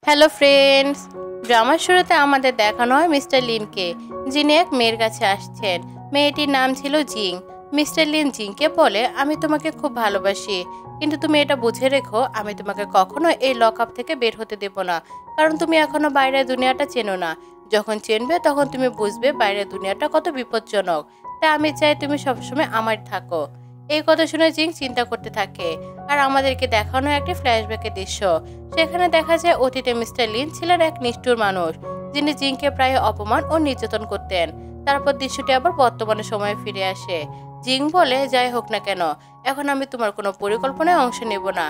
Hello friends, ড্রামার শুরুতে আমাদের দেখানো হয় মিস্টার লিনকে, যিনি এক মেয়ের কাছে আসছেন। মেয়েটির নাম ছিল জিং। মিস্টার লিন জিংকে বলে, আমি তোমাকে খুব ভালোবাসি, কিন্তু তুমি এটা বুঝে রেখো, আমি তোমাকে কখনো এই লক আপ থেকে বের হতে দেব না, কারণ তুমি এখনো বাইরের দুনিয়াটা চেনো না। যখন চিনবে তখন তুমি বুঝবে বাইরের দুনিয়াটা কত বিপজ্জনক। তাই আমি চাই তুমি সবসময় আমার থাকো। এই কথা শুনে জিং চিন্তা করতে থাকে, আর আমাদেরকে দেখানো একটি ফ্ল্যাশব্যাকের দৃশ্য। সেখানে দেখা যায় অতীতে মিস্টার লিন ছিলেন এক নিষ্ঠুর মানুষ, যিনি জিংকে প্রায় অপমান ও নির্যাতন করতেন। তারপর দৃশ্যটি আবার বর্তমানে সময়ে ফিরে আসে। জিং বলে, যাই হোক না কেন, এখন আমি তোমার কোনো পরিকল্পনায় অংশ নেব না।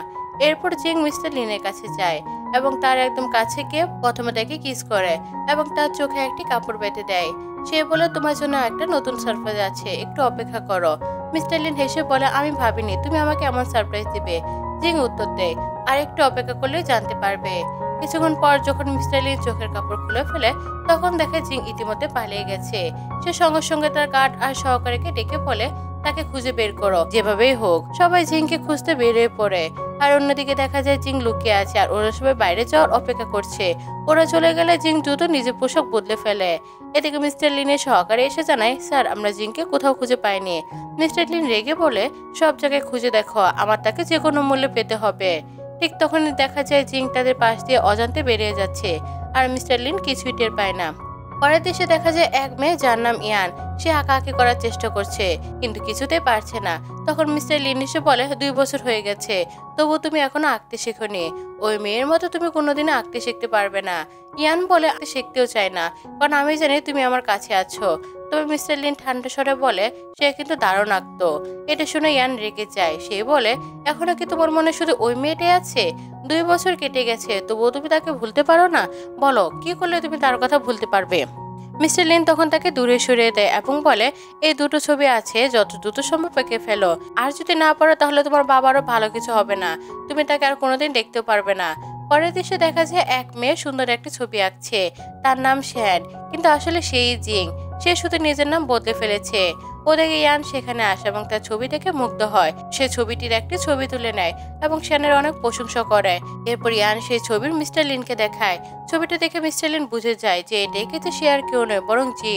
এরপর জিং মিস্টার লিনের কাছে যায় এবং তার একদম কাছে গিয়ে প্রথমে তাকে কিস করে এবং তার চোখে একটি কাপড় বেঁধে দেয়। সে বলে, তোমার জন্য একটা নতুন সারপ্রাইজ আছে, একটু অপেক্ষা করো। মিস্টার লিন হেসে বলে, আমি ভাবিনি তুমি আমাকে এমন সারপ্রাইজ দিবে। জিং উত্তর দেয়, আর একটু অপেক্ষা করলেই জানতে পারবে। কিছুক্ষণ পর যখন মিস্টার লিন চোখের কাপড় খুলে ফেলে, তখন দেখে জিং ইতিমধ্যে পালিয়ে গেছে। সে সঙ্গে সঙ্গে তার গার্ড আর সহকারীকে ডেকে বলে, তাকে খুঁজে বের করো, যেভাবেই হোক। সবাই জিংকে খুঁজতে বেরিয়ে পড়ে, আর অন্যদিকে দেখা যায় জিং লুকিয়ে আছে আর ওরা সবাই বাইরে যাওয়ার অপেক্ষা করছে। ওরা চলে গেলে জিং দ্রুত নিজের পোশাক বদলে ফেলে। এদিকে মিস্টার লিনের সহকারী এসে জানায়, স্যার, আমরা জিংকে কোথাও খুঁজে পাইনি। মিস্টার লিন রেগে বলে, সব জায়গায় খুঁজে দেখো, আমার তাকে যে কোনো মূল্যে পেতে হবে। ঠিক তখনই দেখা যায় জিং তাদের পাশ দিয়ে অজান্তে বেরিয়ে যাচ্ছে, আর মিস্টার লিন কিছুই টের পায় না। পরের দেশে দেখা যায় এক মেয়ে, যার নাম ইয়ান। সে আঁকাআঁকি করার চেষ্টা করছে, কিন্তু কিছুতেই পারছে না। তখন মিস্টার লিন এসে বলে, 2 বছর হয়ে গেছে, তবু তুমি এখনো আঁকতে শেখোনি। ওই মেয়ের মতো তুমি কোনোদিনও আঁকতে শিখতে পারবে না। ইয়ান বলে, আঁকতে শিখতেও চায় না, কারণ আমি জানি তুমি আমার কাছে আছো। তবে মিস্টার লিন ঠান্ডা স্বরে বলে, সে কিন্তু দারুণ আঁকতো। এটা শুনে ইয়ান রেগে যায়। সে বলে, এখনো কি তোমার মনে শুধু ওই মেয়েটাই আছে? 2 বছর কেটে গেছে, তবুও তুমি তাকে ভুলতে পারো না? বলো, কি করলে তুমি তার কথা ভুলতে পারবে? মিস্টার লিন তখন তাকে দূরে সরিয়ে দেয় এবং বলে, এই দুটো ছবি আছে, যত দ্রুত সম্ভব এঁকে ফেলো। আর যদি না পারো তাহলে তোমার বাবারও ভালো কিছু হবে না, তুমি তাকে আর কোনোদিন দেখতেও পারবে না। পরের দৃশ্যে দেখা যায় এক মেয়ে সুন্দর একটি ছবি আঁকছে। তার নাম শ্যান, কিন্তু আসলে সেই জিং। সে শুধু নিজের নাম বদলে ফেলেছে। ওদিকে ইয়ান সেখানে আসে এবং তার ছবি দেখে মুগ্ধ হয়। সে ছবিটির একটি ছবি তুলে নেয় এবং শ্যানের অনেক প্রশংসা করে। এরপর ইয়ান সেই ছবির মিস্টার লিনকে দেখায়। ছবিটা দেখে মিস্টার লিন বুঝে যায় যে এটা এঁকেছে সে আর কেউ নয়, বরং জি।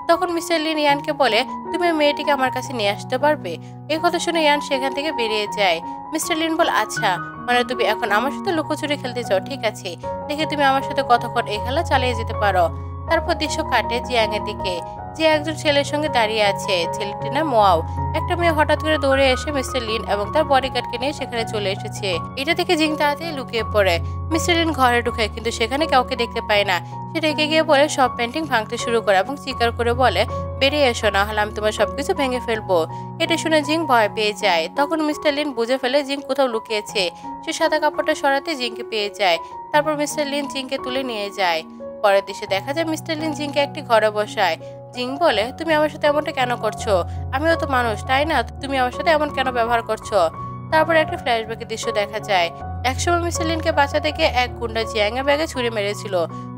তখন মিস্টার লিন ইয়ানকে বলে, তুমি মেয়েটিকে আমার কাছে নিয়ে আসতে পারবে? এই কথা শুনে ইয়ান সেখান থেকে বেরিয়ে যায়। মিস্টার লিন বলে, আচ্ছা, মানে তুমি এখন আমার সাথে লুকোচুরি খেলতে চাও? ঠিক আছে, দেখে তুমি আমার সাথে কতক্ষণ এই খেলা চালিয়ে যেতে পারো। তারপর দৃশ্য কাটে জিয়াং এর দিকে, যে একজন ছেলের সঙ্গে দাঁড়িয়ে আছে। ছেলেটির নাম ওয়াও। একটা মেয়ে হঠাৎ করে দৌড়ে এসে মিস্টার লিন এবং তার বডিগার্ডকে নিয়ে সেখানে চলে এসেছে। এটা থেকে জিং তাড়াতাড়ি লুকিয়ে পড়ে। মিস্টার লিন ঘরে ঢুকে, কিন্তু সেখানে কাউকে দেখতে পায় না। সে রেগে গিয়ে বলে, সব পেন্টিং ভাঙতে শুরু করে এবং চিৎকার করে বলে, বেরিয়ে এসো, না হলে আমি তোমার সবকিছু ভেঙে ফেলবো। এটা শুনে জিং ভয় পেয়ে যায়। তখন মিস্টার লিন বুঝে ফেলে জিং কোথাও লুকিয়েছে। সে সাদা কাপড়টা সরাতে জিংকে পেয়ে যায়। তারপর মিস্টার লিন জিংকে তুলে নিয়ে যায়। পরের দেশে দেখা যায় মিস্টার লিন জিংকে একটি ঘরে বসায়। জিং বলে, তুমি আমার সাথে এমনটা কেন করছো? আমিও তো মানুষ, তাই না? তুমি আমার সাথে এমন কেন ব্যবহার করছো? তারপর একটা ফ্ল্যাশব্যাকের দৃশ্য দেখা যায়। একসময় মিস্টার লিনকে বাঁচাতে গিয়ে এক গুন্ডা জিয়াং এর ব্যাগে ছুরি মেরেছিল।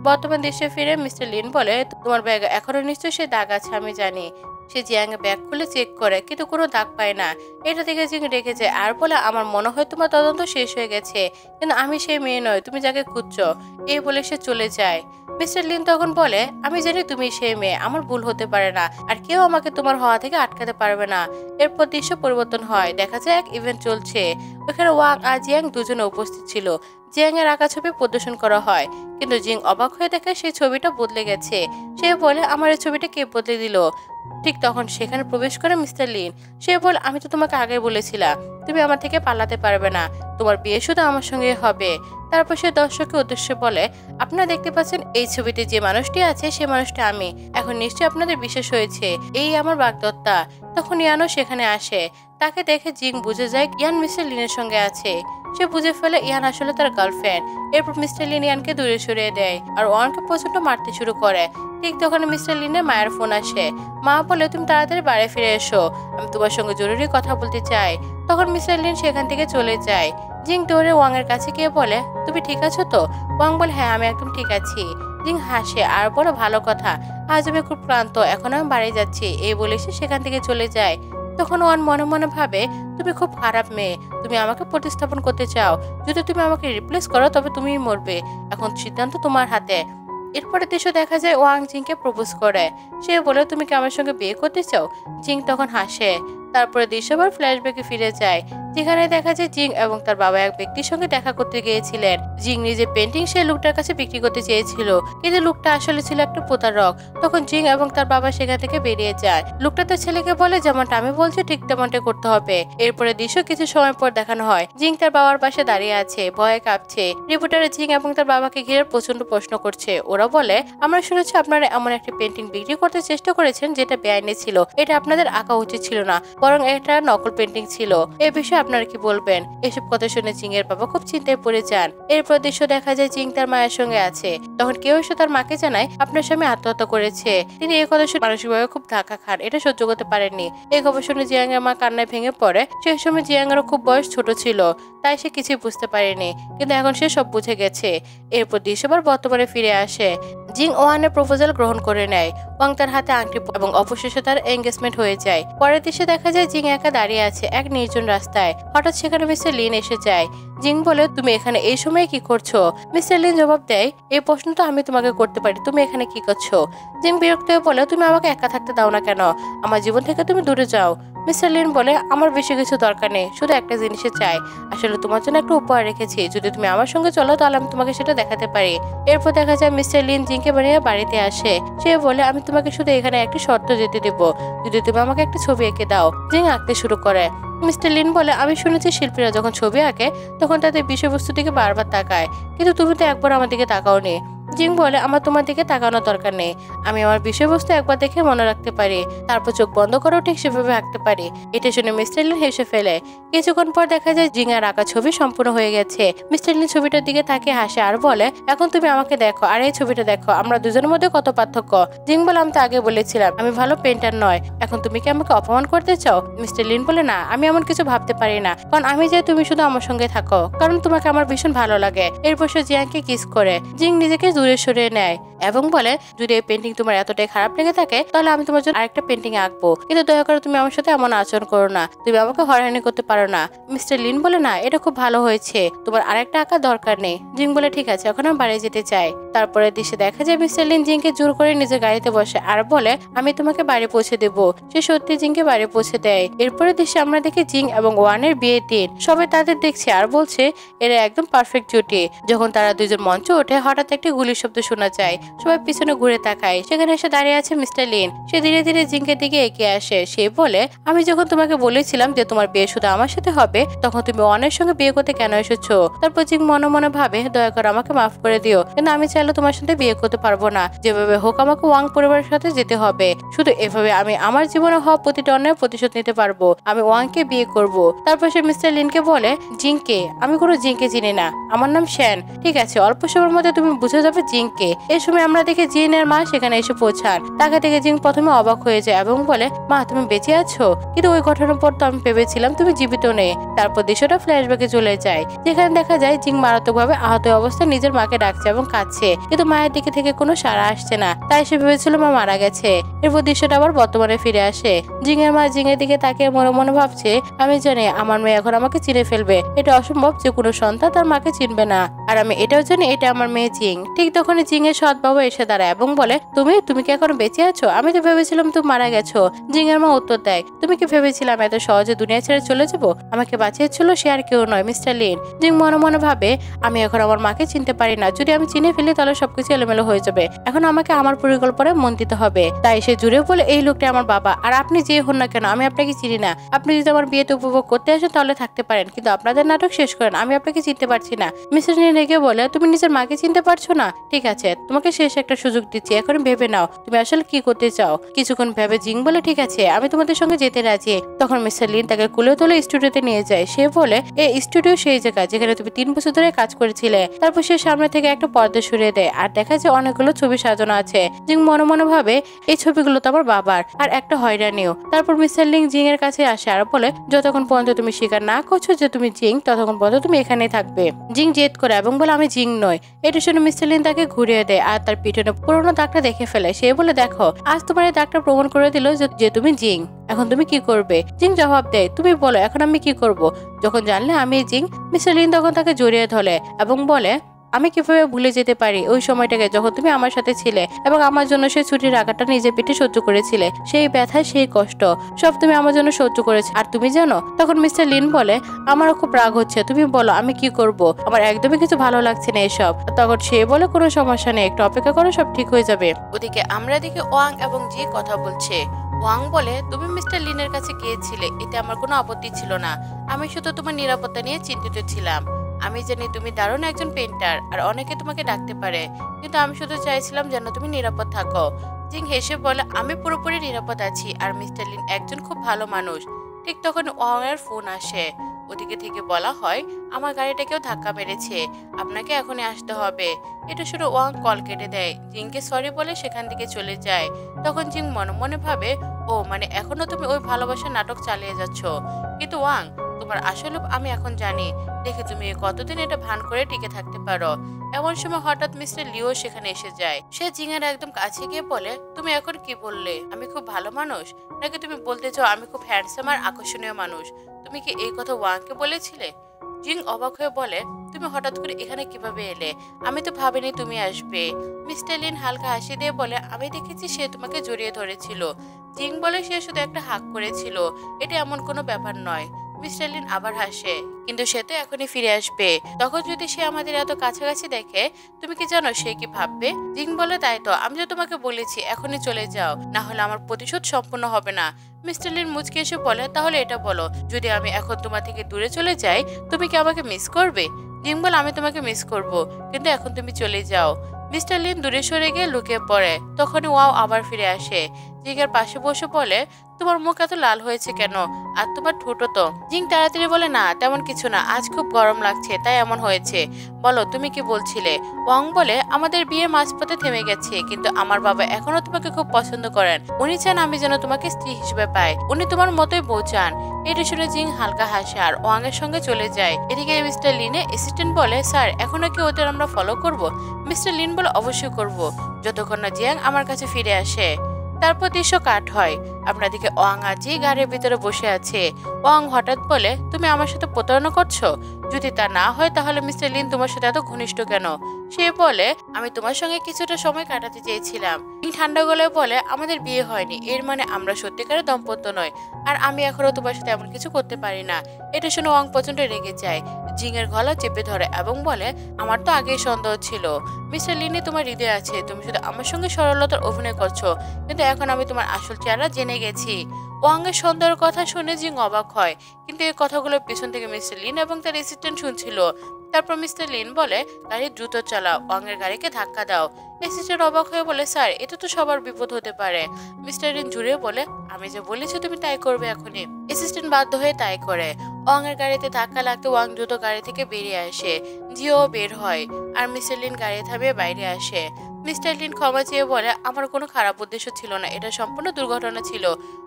বর্তমান দৃশ্যে ফিরে মিস্টার লিন বলে, তোমার ব্যাগে এখনো নিশ্চয়ই সে দাগ আছে, আমি জানি। সে জিয়াং এর ব্যাগ খুলে চেক করে, কিন্তু কোনো দাগ পায় না। এটা দেখে জিং রেখে যায় আর বলে, আমার মনে হয় তোমার তদন্ত শেষ হয়ে গেছে, কিন্তু আমি সেই মেয়ে নয় তুমি যাকে খুঁজছো। এই বলে সে চলে যায়। মিস্টার লিন তখন বলে, আমি জানি তুমি সেই মেয়ে, আমার ভুল হতে পারে না, আর কেউ আমাকে তোমার হওয়া থেকে আটকাতে পারবে না। এরপর দৃশ্য পরিবর্তন হয়। দেখা যায় এক ইভেন্ট চলছে। ওখানে ওয়াং আর জিয়াং দুজনে উপস্থিত ছিল। জিয়াং এর আঁকা ছবি প্রদর্শন করা হয়, কিন্তু জিং অবাক হয়ে দেখে সেই ছবিটা বদলে গেছে। সে বলে, আমার এই ছবিটা কে বদলে দিল? ঠিক তখন সেখানে প্রবেশ করে মিস্টার লিন। সে বলে, আমি তো তোমাকে আগে বলেছিলাম তুমি আমার থেকে পালাতে পারবে না, তোমার বিয়ে শুধু আমার সঙ্গে হবে। তারপর সে দর্শকের উদ্দেশ্যে বলে, আপনারা দেখতে পাচ্ছেন এই ছবিতে যে মানুষটি আছে সে মানুষটা আমি। এখন নিশ্চয়ই আপনাদের বিশ্বাস হয়েছে, এই আমার বাগদত্তা। তখন ইয়ানও সেখানে আসে। তাকে দেখে জিং বুঝে যায় ইয়ান মিস্টার লিনের সঙ্গে আছে। সে বুঝে ফেলে ইয়ান আসলে তার গার্লফ্রেন্ড। এরপর মিস্টার লিন ইয়ানকে দূরে সরিয়ে দেয় আর ওয়ানকে প্রচন্ড মারতে শুরু করে। ঠিক তখন মিস্টার লিনের মায়ের ফোন আসে। মা বলে, তুমি তাড়াতাড়ি বাড়ি ফিরে এসো, আমি তোমার সঙ্গে জরুরি কথা বলতে চাই। তখন মিস্টার লিন সেখান থেকে চলে যায়। জিং দৌড়ে ওয়াং এর কাছে গিয়ে বলে, তুমি ঠিক আছো তো? ওয়াং বলে, হ্যাঁ, আমি একদম ঠিক আছি। জিং হাসে আর বলে, ভালো কথা, আজ আমি খুব ক্লান্ত, এখন আমি বাড়ি যাচ্ছি। এই বলে সে সেখান থেকে চলে যায়। তখন ওয়ান মনে মনে ভাবে, তুমি খুব খারাপ মেয়ে, তুমি আমাকে প্রতিস্থাপন করতে চাও। যদি তুমি আমাকে রিপ্লেস করো তবে তুমিই মরবে। এখন সিদ্ধান্ত তোমার হাতে। এরপরে দৃশ্য দেখা যায় ওয়াং জিংকে প্রপোজ করে। সে বলে, তুমি কি আমার সঙ্গে বিয়ে করতে চাও? জিং তখন হাসে। তারপরে দৃশ্যবার ফ্ল্যাশব্যাকে ফিরে যায়, যেখানে দেখা যায় জিং এবং তার বাবা এক ব্যক্তির সঙ্গে দেখা করতে গিয়েছিলেন। জিং নিজে পেন্টিং সেই লোকটার কাছে বিক্রি করতে চেয়েছিল, কিন্তু লোকটা আসলে ছিল একটা প্রতারক। তখন জিং এবং তার বাবা সেখান থেকে বেরিয়ে যায়। লোকটা তার ছেলেকে বলে, যেমনটা আমি বলছি ঠিক তেমনটা করতে হবে। এরপরে দৃশ্য কিছু সময় পর দেখানো হয়, জিং তার বাবার পাশে দাঁড়িয়ে আছে, ভয়ে কাঁপছে। রিপোর্টার জিং এবং তার বাবাকে ঘিরে প্রচন্ড প্রশ্ন করছে। ওরা বলে, আমরা শুনেছি আপনারা এমন একটা পেন্টিং বিক্রি করতে চেষ্টা করেছেন যেটা বেআইনি ছিল। এটা আপনাদের আঁকা উচিত ছিল না, বরং এটা নকল পেন্টিং ছিল। এ বিষয়ে আপনারা কি বলবেন? এসব কথা শুনে জিং এর বাবা খুব চিন্তায় পড়ে যান। এরপর দৃশ্য দেখা যায় জিং তার মায়ের সঙ্গে আছে। তখন কেউ এসে তার মাকে জানায়, আপনার স্বামী আত্মহত্যা করেছে। তিনি এই কথা শুনে মানসিকভাবে খুব ধাক্কা খান, এটা সহ্য করতে পারেননি। এই খবর শুনে জিয়াং এর মা কান্নায় ভেঙে পড়ে। সেই সময় জিয়াং এরও খুব বয়স ছোট ছিল, তাই সে কিছুই বুঝতে পারেনি, কিন্তু এখন সে সব বুঝে গেছে। এরপর দৃশ্যবার বর্তমানে ফিরে আসে। জিং ওয়ানের প্রপোজাল গ্রহণ করে নেয়। ওয়াং তার হাতে আংটি এবং অবশেষে তার এঙ্গেজমেন্ট হয়ে যায়। পরের দৃশ্যে দেখা যায় জিং একা দাঁড়িয়ে আছে এক নির্জন রাস্তায়। হঠাৎ সেখানে মিস্টার লিন এসে যায়। জিং বলে, তুমি এখানে এই সময় কি করছো? মিস্টার লিন জবাব দেয়, এই প্রশ্ন তো আমি তোমাকে করতে পারি, তুমি এখানে কি করছো? জিং বিরক্ত হয়ে বলে, তুমি আমাকে একা থাকতে দাও না কেন? আমার জীবন থেকে তুমি দূরে যাও। মিস্টার লিন বলে, আমার বেশি কিছু দরকার নেই, শুধু একটা জিনিসে চাই। আসলে তোমার জন্য একটা উপহার রেখেছি, যদি তুমি আমার সঙ্গে চলো তাহলে আমি তোমাকে সেটা দেখাতে পারি। এরপর দেখা যায় মিস্টার লিন জিংকে বানিয়ে বাড়িতে আসে। সে বলে, আমি তোমাকে শুধু এখানে একটি শর্ত দিতে দেব, যদি তুমি আমাকে একটা ছবি এঁকে দাও। জিং আঁকতে শুরু করে। মিস্টার লিন বলে, আমি শুনেছি শিল্পীরা যখন ছবি আঁকে তখন তাদের বিষয়বস্তু দিকে বারবার তাকায়, কিন্তু তুমি তো একবার আমার দিকে তাকাওনি। জিং বলে, আমার তোমার দিকে তাকানোর দরকার নেই, আমি আমার বিষয়বস্তু একবার দেখে মনে রাখতে পারি, তারপর চোখ বন্ধ করেও ঠিক সেভাবে আঁকতে পারি। এটা শুনে মিস্টার লিন হেসে ফেলে। কিছুক্ষণ পর দেখা যায় জিং এর আঁকা ছবি সম্পূর্ণ হয়ে গেছে। মিস্টার লিন ছবিটার দিকে তাকিয়ে হাসে আর বলে, এখন তুমি আমাকে দেখো আর এই ছবিটা দেখো, আমরা দুজনের মধ্যে কত পার্থক্য। জিং বলে, আমি তো আগে বলেছিলাম আমি ভালো পেন্টার নয়, এখন তুমি কি আমাকে অপমান করতে চাও? মিস্টার লিন বলে, না, আমি এমন কিছু ভাবতে পারি না, কারণ আমি যে তুমি শুধু আমার সঙ্গে থাকো, কারণ তোমাকে আমার ভীষণ ভালো লাগে। এরপর সে জিয়াংকে কিস করে। জিং নিজেকে দূরে সরিয়ে নেয় এবং বলে, যদি এই পেন্টিং তোমার এতটাই খারাপ লেগে থাকে তাহলে আমি তোমার জন্য আরেকটা পেন্টিং আঁকবো, কিন্তু দয়া করে তুমি আমার সাথে এমন আচরণ করো না, তুমি আমাকে হয়রানি করতে পারো না। মিস্টার লিন বলে, না, এটা খুব ভালো হয়েছে, তোমার আরেকটা আঁকা দরকার নেই। জিং বলে, ঠিক আছে, এখন আমি বাড়ি যেতে চাই। তারপরে দৃশ্যে দেখা যায় মিস্টার লিন জিংকে জোর করে নিজের গাড়িতে বসে আর বলে, আমি তোমাকে বাড়ি পৌঁছে দেবো। সে সত্যি জিংকে বাড়ি পৌঁছে দেয়। এরপরে দৃশ্যে আমরা দেখি জিং এবং ওয়ানের বিয়ের দিন। সবাই তাদের দেখছে আর বলছে এরা একদম পারফেক্ট জুটি। যখন তারা দুজন মঞ্চ ওঠে হঠাৎ একটি গুলির শব্দ শোনা যায়। সবাই পিছনে ঘুরে তাকায়, সেখানে এসে দাঁড়িয়ে আছে মিস্টার লিন। সে ধীরে ধীরে জিংকের দিকে এগিয়ে আসে। সে বলে, আমি যখন তোমাকে বলেছিলাম যে তোমার বিয়ে শুধু আমার সাথে হবে, তখন তুমি ওয়ানের সঙ্গে বিয়ে করতে কেন এসেছো? তারপর জিং মনে মনে ভাবে, দয়া করে আমাকে মাফ করে দিও, কিন্তু আমি চাইলে তোমার সাথে বিয়ে করতে পারবো না। যেভাবে হোক আমাকে ওয়াং পরিবারের সাথে যেতে হবে। শুধু এভাবে আমি আমার জীবনে হওয়া প্রতিটা অন্যায় প্রতিশোধ নিতে পারবো। আমি ওয়াংকে বিয়ে করব। তারপর সে মিস্টার লিনকে বলে, জিংকে? আমি কোনো জিংকে চিনি না, আমার নাম শ্যান। ঠিক আছে, অল্প সময়ের মধ্যে তুমি বুঝে যাবে জিংকে। এই সময় আমরা দেখি জিনের মা সেখানে এসে পৌঁছান। তাকে দেখে জিং প্রথমে অবাক হয়ে যায় এবং বলে, মা, তুমি বেঁচে আছো? কিন্তু ওই ঘটনার পর তো আমি ভেবেছিলাম তুমি জীবিত নেই। তারপর দৃশ্যটা ফ্ল্যাশব্যাকে চলে যায়, যেখানে দেখা যায় জিং মারাত্মকভাবে আহত অবস্থায় নিজের মাকে ডাকছে এবং কাঁদছে, কিন্তু মায়ের দিকে থেকে কোনো সাড়া আসছে না। তাই সে ভেবেছিল মা মারা গেছে। এরপর দৃশ্যটা আবার বর্তমানে ফিরে আসে। জিং এর মা জিং এর দিকে তাকিয়ে মনে মনে ভাবছে, আমি জানি আমার মেয়ে এখন আমাকে চিনে ফেলবে। এটা অসম্ভব যে কোনো সন্তান তার মাকে চিনবে না, আর আমি এটাও জানি এটা আমার মেয়ে জিং। ঠিক তখনই জিং এর সৎ বাবা এসে দাঁড়ায় এবং বলে, তুমি কি এখন বেঁচে আছো? আমি তো ভেবেছিলাম তুমি মারা গেছো। জিং এর মা উত্তর দেয়, তুমি কি ভেবেছিলাম এত সহজে দুনিয়া ছেড়ে চলে যাবো? আমাকে বাঁচিয়েছিল সে আর কেউ নয়, মিস্টার লিন। জিং মনে মনে ভাবে, আমি এখন আমার মাকে চিনতে পারি না, যদি আমি চিনে ফেলি তাহলে সবকিছু এলোমেলো হয়ে যাবে। এখন আমাকে আমার পরিকল্পনায় মন দিতে হবে। তাই সে জুড়ে বলে, এই লোকটা আমার বাবা, আর আপনি যে হন না কেন আমি আপনাকে চিনি না। আপনি যদি আমার বিয়েতে উপভোগ করতে আসেন তাহলে থাকতে পারেন, কিন্তু আপনাদের নাটক শেষ করেন, আমি আপনাকে চিনতে পারছি না। মিস্টার লিন রেগে বলে, তুমি নিজের মাকে চিনতে পারছো না? ঠিক আছে, তোমাকে শেষ একটা সুযোগ দিচ্ছি, এখন ভেবে নাও তুমি আসলে কি করতে চাও। কিছুক্ষণ ভেবে জিং বলে, ঠিক আছে, আমি তোমাদের সঙ্গে যেতে রাজি। তখন মিস্টার লিন তাকে কুলে তুলে স্টুডিওতে নিয়ে যায়। সে বলে, এই স্টুডিও সেই জায়গা যেখানে তুমি 3 বছর ধরে কাজ করেছিলে। তারপর সে সামনে থেকে একটা পর্দা সরিয়ে দেয় আর দেখা যায় অনেকগুলো ছবি সাজানো আছে। জিং মনে মনে ভাবে, এই ছবিগুলো তো আমার বাবার, আর একটা হয়রানিও। তারপর মিস্টার লিন জিং এর কাছে আসে আর বলে, যতক্ষণ পর্যন্ত তুমি স্বীকার না করছো যে তুমি জিং, ততক্ষণ পর্যন্ত তুমি এখানেই থাকবে। জিং জেদ করে এবং বলে, আমি জিং নই। এটা শুনে মিস্টার লিন তাকে ঘুরিয়ে দেয় আর তার পিছনে পুরোনো দাগটা দেখে ফেলে। সে বলে, দেখো আজ তোমার এই দাগটা প্রমাণ করে দিল যে তুমি জিং। এখন তুমি কি করবে? জিং জবাব দেয়, তুমি বলো এখন আমি কি করব? যখন জানলে আমি জিং, মিস্টার লিন তখন তাকে জড়িয়ে ধরে এবং বলে, আমি কিভাবে ভুলে যেতে পারি ওই সময়টাকে যখন তুমি আমার সাথে ছিলে এবং আমার জন্য সেই ছুটির আঘাতটা নিজের পিঠে সহ্য করেছিলে, সেই ব্যথা, সেই কষ্ট সব তুমি আমার জন্য সহ্য করেছো। আর তুমি জানো, তখন মিস্টার লিন বলে, আমারও খুব রাগ হচ্ছে, তুমি বলো আমি কি করব? আমার একদমই কিছু ভালো লাগছে না এসব। তখন সে বলে, কোনো সমস্যা নেই, একটু অপেক্ষা করো, সব ঠিক হয়ে যাবে। ওদিকে আমরা দেখি ওয়াং এবং জি কথা বলছে। ওয়াং বলে, তুমি মিস্টার লিনের কাছে গিয়েছিলে, এতে আমার কোনো আপত্তি ছিল না, আমি শুধু তোমার নিরাপত্তা নিয়ে চিন্তিত ছিলাম। আমি জানি তুমি দারুণ একজন পেইন্টার আর অনেকে তোমাকে ডাকতে পারে, কিন্তু আমি শুধু চাইছিলাম যেন তুমি নিরাপদ থাকো। জিং হেসে বলে, আমি পুরোপুরি নিরাপদ আছি আর মিস্টার লিন একজন খুব ভালো মানুষ। ঠিক তখন ওয়াং এর ফোন আসে। ওদিকে থেকে বলা হয়, আমার গাড়িটা কেউ ধাক্কা মেরেছে, আপনাকে এখনই আসতে হবে। এটা শুনে ওয়াং কল কেটে দেয়, জিংকে সরি বলে সেখান থেকে চলে যায়। তখন জিং মনে মনে ভাবে, ও মানে এখনো তুমি ওই ভালোবাসার নাটক চালিয়ে যাচ্ছ। কিন্তু ওয়াং, তোমার আসলে আমি এখন জানি, দেখে তুমি কতদিন এটা ভান করে টিকে থাকতে পারো। এমন সময় হঠাৎ মিস্টার লিও সেখানে এসে যায়। সে জিঙের একদম কাছে গিয়ে বলে, তুমি এখন কি বললে? আমি খুব ভালো মানুষ? নাকি তুমি বলতে চাও আমি খুব হ্যান্ডসাম আর আকর্ষণীয় মানুষ? তুমি কি এই কথা ওয়াংকে বলেছিলে? জিং অবাক হয়ে বলে, তুমি হঠাৎ করে এখানে কিভাবে এলে? আমি তো ভাবিনি তুমি আসবে। মিস্টার লিন হালকা হাসি দিয়ে বলে, আমি দেখেছি সে তোমাকে জড়িয়ে ধরেছিল। জিং বলে, সে শুধু একটা হাক করেছিল, এটা এমন কোনো ব্যাপার নয়। মিস্টার লিন আবার হাসে, কিন্তু সে তো এখনই ফিরে আসবে। তখন যদি সে আমাদের এত কাছাকাছি দেখে, তুমি কি জানো সে কি ভাববে? জিং বলে, তাই তো, আমি তো তোমাকে বলেছি এখনই চলে যাও, না হলে আমার প্রতিশোধ সম্পূর্ণ হবে না। মিস্টার লিন মুচকে এসে বলে, তাহলে এটা বলো, যদি আমি এখন তোমার থেকে দূরে চলে যাই, তুমি কি আমাকে মিস করবে? জিং বলে, আমি তোমাকে মিস করব, কিন্তু এখন তুমি চলে যাও। মিস্টার লিন দূরে সরে গিয়ে লুকিয়ে পড়ে। তখনই ওয়াও আবার ফিরে আসে। জিংয়ের পাশে বসে বলে, তোমার মুখ এত লাল হয়েছে কেন? আর তোমার ঠোঁটো তো। জিং তাড়াতাড়ি বলে, না তেমন কিছু না, আজ খুব গরম লাগছে তাই এমন হয়েছে। বলো তুমি কি বলছিলে? ওয়াং বলে, আমাদের বিয়ে মাঝপথে থেমে গেছে, কিন্তু আমার বাবা এখনো তোমাকে খুব পছন্দ করেন। উনি চান আমি যেন তোমাকে স্ত্রী হিসেবে পাই, উনি তোমার মতোই বউ চান। এটা শুনে জিং হালকা হাসে আর ওয়াং এর সঙ্গে চলে যায়। এদিকে মিস্টার লিনে অ্যাসিস্ট্যান্ট বলে, স্যার এখনো কি ওদের আমরা ফলো করব? মিস্টার লিন বলে, অবশ্যই করব, যতক্ষণ না জিয়াং আমার কাছে ফিরে আসে। তারপর দৃশ্য কাট হয়। আপনাদেরকে ওয়াং আর জি গাড়ির ভিতরে বসে আছে। ওয়াং হঠাৎ বলে, তুমি আমার সাথে প্রতারণা করছো? যদি তা না হয় তাহলে মিস্টার লিন তোমার সাথে এত ঘনিষ্ঠ কেন? সে বলে, আমি তোমার সঙ্গে কিছুটা সময় কাটাতে চেয়েছিলাম। ঠান্ডা গলায় বলে, আমাদের বিয়ে হয়নি, এর মানে আমরা সত্যিকারের দম্পত্য নয়, আর আমি এখনো তোমার সাথে এমন কিছু করতে পারি না। এটা শুনে ওয়াং প্রচন্ড রেগে যায়, জিং এর গলা চেপে ধরে এবং বলে, আমার তো আগেই সন্দেহ ছিল মিস্টার লিনে তোমার হৃদয় আছে, তুমি শুধু আমার সঙ্গে সরলতার অভিনয় করছো, কিন্তু এখন আমি তোমার আসল চেহারা জেনে গেছি। ওয়াংয়ের সন্দেহের কথা শুনে জিং অবাক হয়, কিন্তু এই কথাগুলো পিছন থেকে মিস্টার লিন এবং তার অ্যাসিস্ট্যান্ট শুনছিল। তারপর মিস্টার লিন বলে, গাড়ি দ্রুত চালাও, ওয়াংয়ের গাড়িকে ধাক্কা দাও। অ্যাসিস্ট্যান্ট অবাক হয়ে বলে, স্যার এটা তো সবার বিপদ হতে পারে। মিস্টার লিন জুড়ে বলে, আমি যে বলেছি তুমি তাই করবে এখনই। অ্যাসিস্ট্যান্ট বাধ্য হয়ে তাই করে। ওয়াংয়ের গাড়িতে ধাক্কা লাগতে ওয়াং দ্রুত গাড়ি থেকে বেরিয়ে আসে। জিও বের হয় আর মিস্টার লিন গাড়ি থামিয়ে বাইরে আসে। মিস্টার লিন ক্ষমা চেয়ে বলে, আমার কোনো খারাপ উদ্দেশ্য ছিল না, এটা সম্পূর্ণ দুর্ঘটনা ছিল।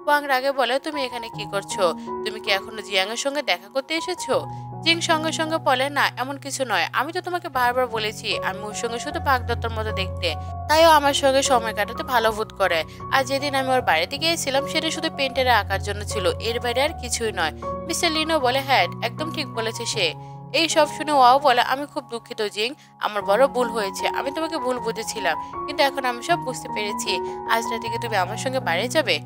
ওয়াং রাগে বলে, তুমি এখানে কি করছো? তুমি কি এখনো জিয়াং এর সঙ্গে দেখা করতে এসেছো? জিং সঙ্গে সঙ্গে বলে, না এমন কিছু নয়, আমি তো তোমাকে বারবার বলেছি আমি ওর সঙ্গে শুধু বাগদত্তর মতো দেখতে, তাইও আমার সঙ্গে সময় কাটাতে ভালো বোধ করে। আর যেদিন আমি ওর বাড়িতে গিয়েছিলাম সেটা শুধু পেন্টের আঁকার জন্য ছিল, এর বাইরে আর কিছুই নয়। মিস্টার লিনও বলে, হ্যাঁ একদম ঠিক বলেছে সে। এই সব শুনে ওয়াও বলে, আমি খুব দুঃখিত জিং, আমার বড় ভুল হয়েছে, আমি তোমাকে ভুল বুঝেছিলাম, কিন্তু এখন আমি সব বুঝতে পেরেছি। আজ রাতে কি তুমি আমার সঙ্গে বাড়ি যাবে?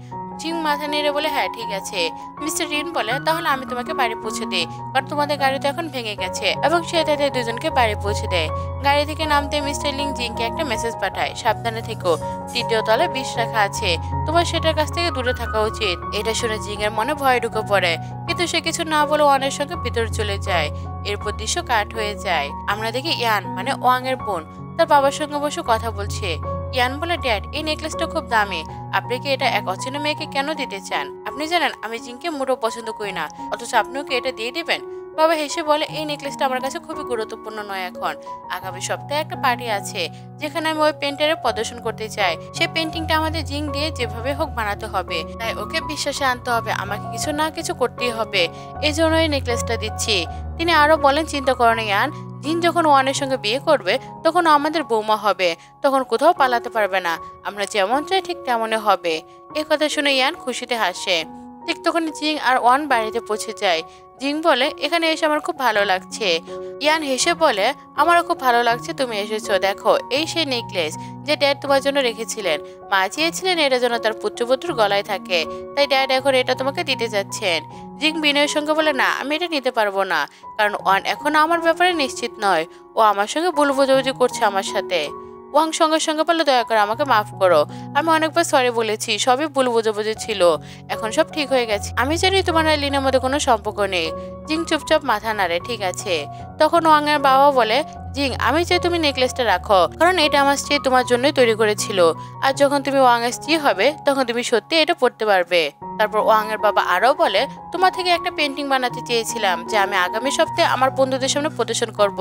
জিং মাথা নেড়ে বলে, হ্যাঁ ঠিক আছে। মিস্টার লিন বলে, তাহলে আমি তোমাকে বাড়ি পৌঁছে দিই, কারণ তোমাদের গাড়ি তো এখন ভেঙে গেছে। এবং সে তাদের দুজনকে বাড়ি পৌঁছে দেয়। গাড়ি থেকে নামতে মিস্টার লিন জিংকে একটা মেসেজ পাঠায়, সাবধানে থেকো, 3য় তলায় বিষ রাখা আছে, তোমার সেটার কাছ থেকে দূরে থাকা উচিত। এটা শুনে জিং এর মনে ভয় ঢুকে পড়ে, কিন্তু সে কিছু না বলে ওয়ানের সঙ্গে ভিতরে চলে যায়। এরপর দৃশ্য কাট হয়ে যায়। আমরা দেখি ইয়ান মানে ওয়াং এর বোন তার বাবার সঙ্গে বসে কথা বলছে। ইয়ান বলে, ড্যাড এই নেকলেসটা খুব দামি, আপনি কি এটা এক অচেনা মেয়েকে কেন দিতে চান? আপনি জানেন আমি জিংকে মোটেও পছন্দ করি না, অথচ আপনিও কি এটা দিয়ে দিবেন? বাবা হেসে বলে, এই নেকলেসটা আমার কাছে খুবই গুরুত্বপূর্ণ নয় এখন। আগামী সপ্তাহে একটা পার্টি আছে যেখানে আমি ওই পেন্টারে প্রদর্শন করতে চাই। সেই পেন্টিংটা আমাদের জিং দিয়ে যেভাবে হোক বানাতে হবে, তাই ওকে বিশ্বাসে আনতে হবে, আমাকে কিছু না কিছু করতেই হবে। এই জন্য এই নেকলেসটা দিচ্ছি। তিনি আরো বলেন, চিন্তা করো না ইয়ান, জিন যখন ওয়ানের সঙ্গে বিয়ে করবে তখন আমাদের বৌমা হবে, তখন কোথাও পালাতে পারবে না, আমরা যেমন চাই ঠিক তেমনই হবে। এই কথা শুনে ইয়ান খুশিতে হাসে। ঠিক তখন জিং আর ওয়ান বাড়িতে পৌঁছে যায়। জিং বলে, এখানে এসে আমার খুব ভালো লাগছে। ইয়ান হেসে বলে, আমারও খুব ভালো লাগছে তুমি এসেছো। দেখো, এই সেই নেকলেস যে ড্যাড তোমার জন্য রেখেছিলেন। মা চেয়েছিলেন এটা যেন তার পুত্রবধূর গলায় থাকে, তাই ড্যাড এখন এটা তোমাকে দিতে যাচ্ছেন। জিং বিনয়ের সঙ্গে বলে, না, আমি এটা নিতে পারবো না, কারণ ওয়ান এখন আমার ব্যাপারে নিশ্চিত নয়। ও আমার সঙ্গে ভুল বোঝাবুঝি করছে আমার সাথে। ওয়াং সঙ্গে সঙ্গে বললো, দয়া করে আমাকে মাফ করো, আমি অনেকবার সরি বলেছি, সবই ভুল বোঝাবুঝি ছিল, এখন সব ঠিক হয়ে গেছে। আমি জানি তোমার আর লিনের মধ্যে কোনো সম্পর্ক নেই। জিং চুপচাপ মাথা নাড়ে, ঠিক আছে। তখন ওয়াং এর বাবা বলে, জিং, আমি চাই তুমি নেকলেসটা রাখো, কারণ এটা আমার স্ত্রী তোমার জন্যই তৈরি করেছিল, আর যখন তুমি ওয়াং এর স্ত্রী হবে তখন তুমি সত্যি এটা পড়তে পারবে। তারপর ওয়াং এর বাবা আরো বলে, তোমার থেকে একটা পেন্টিং বানাতে চেয়েছিলাম যে আমি আগামী সপ্তাহে আমার বন্ধুদের সামনে প্রদর্শন করব।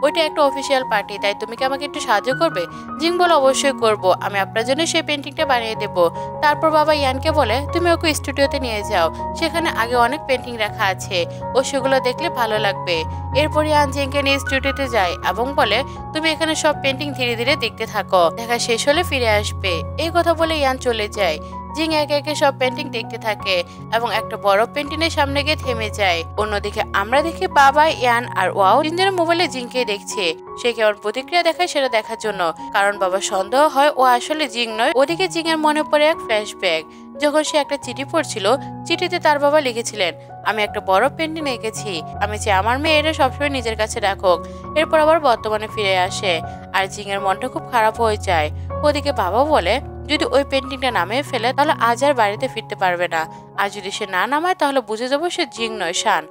ওইটা একটা অফিসিয়াল পার্টি, তাই তুমি কি আমাকে একটু সাহায্য করবে? জিং বলে, অবশ্যই করব, আমি আপনার জন্য সেই পেন্টিংটা বানিয়ে দেব। তারপর বাবা ইয়ানকে বলে, তুমি ওকে স্টুডিওতে নিয়ে যাও, সেখানে আগে অনেক পেন্টিং রাখা আছে, ও সেগুলো দেখলে ভালো লাগবে। এরপর ইয়ান জিংকে নিয়ে স্টুডিওতে যায় এবং বলে, তুমি এখানে সব পেন্টিং ধীরে ধীরে দেখতে থাকো, দেখা শেষ হলে ফিরে আসবে। এই কথা বলে ইয়ান চলে যায়। জিং একে একে সব পেন্টিং দেখতে থাকে এবং একটা বড় পেন্টিংয়ের সামনে গিয়ে থেমে যায়। অন্যদিকে আমরা দেখি বাবা, ইয়ান আর ওয়াও তিনজনের মোবাইলে জিংকে দেখছে। সে কেমন প্রতিক্রিয়া দেখায় সেটা দেখার জন্য, কারণ বাবা সন্দেহ হয় ও আসলে জিং নয়। ওদিকে জিং এর মনে পড়ে এক ফ্ল্যাশব্যাক, যখন সে একটা চিঠি পড়ছিল। চিঠিতে তার বাবা লিখেছিলেন, আমি একটা বড় পেন্টিং এঁকেছি, আমি চাই আমার মেয়ে এটা সবসময় নিজের কাছে রাখুক। এরপর আবার বর্তমানে ফিরে আসে আর জিং এর মনটা খুব খারাপ হয়ে যায়। ওদিকে বাবা বলে, যদি ওই পেন্টিংটা নামিয়ে ফেলে তাহলে আজ আর বাড়িতে ফিরতে পারবে না, আর যদি সে না নামায় তাহলে বুঝে যাবো সে জিং নয়, শান।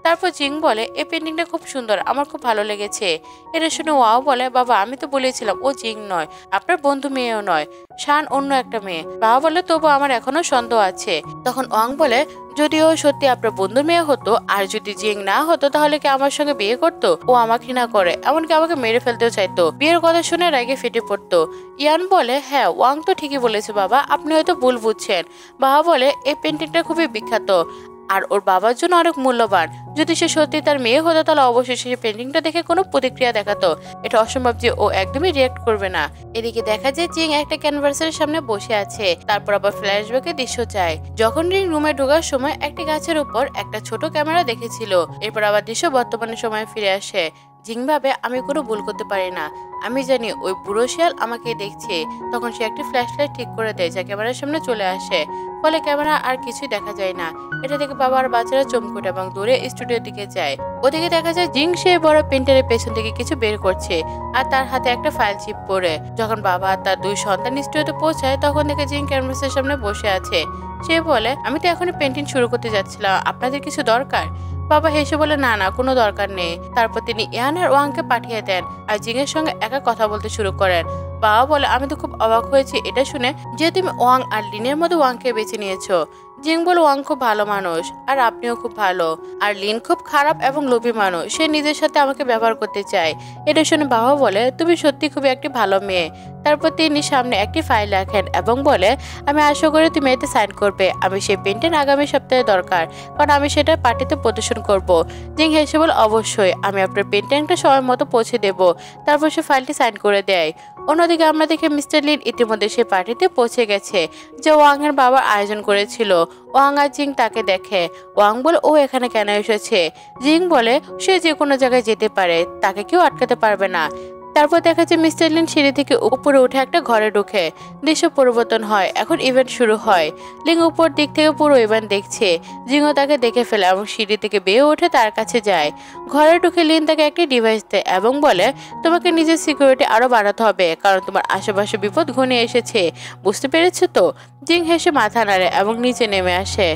তারপর জিং বলে, এই পেন্টিংটা খুব সুন্দর, আমার খুব ভালো লেগেছে। এটা শুনে ওয়াও বলে, বাবা আমি তো বলেছিলাম ও জিং নয়, আপনার বন্ধু মেয়েও নয়, শান অন্য একটা মেয়ে। বাবা বলে, তবু আমার এখনো সন্দেহ আছে। তখন ওয়াং বলে, যদি ও সত্যি আপনার বন্ধু মেয়ে হতো আর যদি জিং না হতো তাহলে কি আমার সঙ্গে বিয়ে করতো? ও আমাকে ঘৃণা করে, এমনকি আমাকে মেরে ফেলতেও চাইতো। বিয়ের কথা শুনে রাগে ফেটে পড়তো। ইয়ান বলে, হ্যাঁ ওয়াং তো ঠিকই বলেছে বাবা, আপনি হয়তো ভুল বুঝছেন। বাবা বলে, এই পেন্টিংটা খুবই বিখ্যাত আর ওর বাবার জন্য অনেক মূল্যবান। যদি সে সত্যি তার মেয়ে হতো তাহলে অবশ্যই সে পেন্টিংটা দেখে কোনো প্রতিক্রিয়া দেখাতো। এটা অসম্ভব যে ও একদমই রিয়েক্ট করবে না। এদিকে দেখা যায় জিং একটা ক্যানভাসের সামনে বসে আছে। তারপর আবার ফ্ল্যাশব্যাকে দৃশ্য চায়, যখন রিং রুমে ঢোকার সময় একটি গাছের উপর একটা ছোট ক্যামেরা দেখেছিল। এরপর আবার দৃশ্য বর্তমানে সময় ফিরে আসে। জিং ভাবে, আমি কোনো ভুল করতে পারি না, আমি জানি ওই বুড়ো শিয়াল আমাকে দেখছে। তখন সে একটি ফ্ল্যাশলাইট ঠিক করে দেয় যা ক্যামেরার সামনে চলে আসে, ফলে ক্যামেরা আর কিছুই দেখা যায় না। এটা দেখে বাবা আর বাচ্চারা চমকুট এবং দূরে স্টুডিওর দিকে যায়। ওদিকে দেখা যায় জিং সে বড় প্রিন্টারের পেছন থেকে কিছু বের করছে আর তার হাতে একটা ফাইল চিপ পড়ে। যখন বাবা আর তার দুই সন্তান স্টুডিওতে পৌঁছায় তখন দেখে জিং ক্যানভাসের সামনে বসে আছে। সে বলে, আমি তো এখনই পেন্টিং শুরু করতে যাচ্ছিলাম, আপনাদের কিছু দরকার? বাবা হেসে বলে, না না, কোনো দরকার নেই। তারপর তিনি ইয়ান আর ওয়াংকে পাঠিয়ে দেন আর জিং এর সঙ্গে একা কথা বলতে শুরু করেন। বাবা বলে, আমি তো খুব অবাক হয়েছি এটা শুনে যে তুমি ওয়াং আর লিনের মধ্যে ওয়াংকে বেছে নিয়েছো। জিং বলে, ওয়াং খুব ভালো মানুষ আর আপনিও খুব ভালো, আর লিন খুব খারাপ এবং লোভী মানুষ, সে নিজের সাথে আমাকে ব্যবহার করতে চায়। এটা শুনে বাবা বলে, তুমি সত্যি খুবই একটি ভালো মেয়ে। তারপর তিনি সামনে একটি ফাইল রাখেন এবং বলে, আমি আশা করি তুমি এতে সাইন করবে, আমি সেই পেন্টিং আগামী সপ্তাহে দরকার, কারণ আমি সেটা পার্টিতে প্রদর্শন করব। জিং হেসে বলে, অবশ্যই, আমি আপনার পেন্টিংটা সময় মতো পৌঁছে দেব। তারপর সে ফাইলটি সাইন করে দেয়। অন্যদিকে আমরা দেখি মিস্টার লিন ইতিমধ্যে সে পার্টিতে পৌঁছে গেছে যে ওয়াং এর বাবার আয়োজন করেছিল। ওয়াং আর জিং তাকে দেখে। ওয়াং বলে, ও এখানে কেন এসেছে? জিং বলে, সে যে কোনো জায়গায় যেতে পারে, তাকে কেউ আটকাতে পারবে না। তারপর দেখা যায় মিস্টার লিন সিঁড়ি থেকে উপরে উঠে একটা ঘরে ঢুকে। দৃশ্য পরিবর্তন হয়, এখন ইভেন্ট শুরু হয়। লিং উপর দিক থেকে পুরো ইভেন্ট দেখছে। জিংও তাকে দেখে ফেলে এবং সিঁড়ি থেকে বেয়ে উঠে তার কাছে যায়। ঘরে ঢুকে লিন তাকে একটি ডিভাইস দেয় এবং বলে, তোমাকে নিজের সিকিউরিটি আরো বাড়াতে হবে, কারণ তোমার আশেপাশে বিপদ ঘনিয়ে এসেছে, বুঝতে পেরেছো তো? জিং হেসে মাথা নাড়ে এবং নিচে নেমে আসে।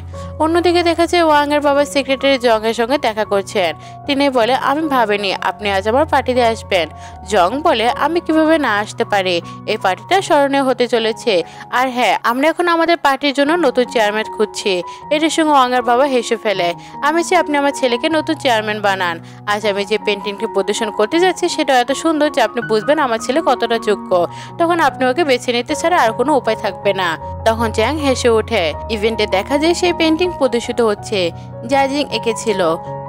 অন্যদিকে দেখা যায় ওয়াং এর বাবা সেক্রেটারি জং এর সঙ্গে দেখা করছেন। তিনি বলে, আমি ভাবিনি আপনি আজ আমার পার্টিতে আসবেন। জং ওয়াং বলে আমি কিভাবে না আসতে পারি, এই পার্টিটা স্মরণীয় হতে চলেছে। আর হ্যাঁ, আমরা এখন আমাদের পার্টির জন্য নতুন চেয়ারম্যান খুঁজছি। এটার সঙ্গে ওয়াংয়ের বাবা হেসে ফেলে। আমি চাই আপনি আমার ছেলেকে নতুন চেয়ারম্যান বানান। আজ আমি যে পেন্টিংটি প্রদর্শন করতে যাচ্ছি সেটা এত সুন্দর যে আপনি বুঝবেন আমার ছেলে কতটা যোগ্য। তখন আপনি ওকে বেছে নিতে ছাড়া আর কোনো উপায় থাকবে না। তখন চ্যাং হেসে ওঠে। ইভেন্টে দেখা যায় সেই পেন্টিং প্রদর্শিত হচ্ছে যা জিং এঁকেছিল।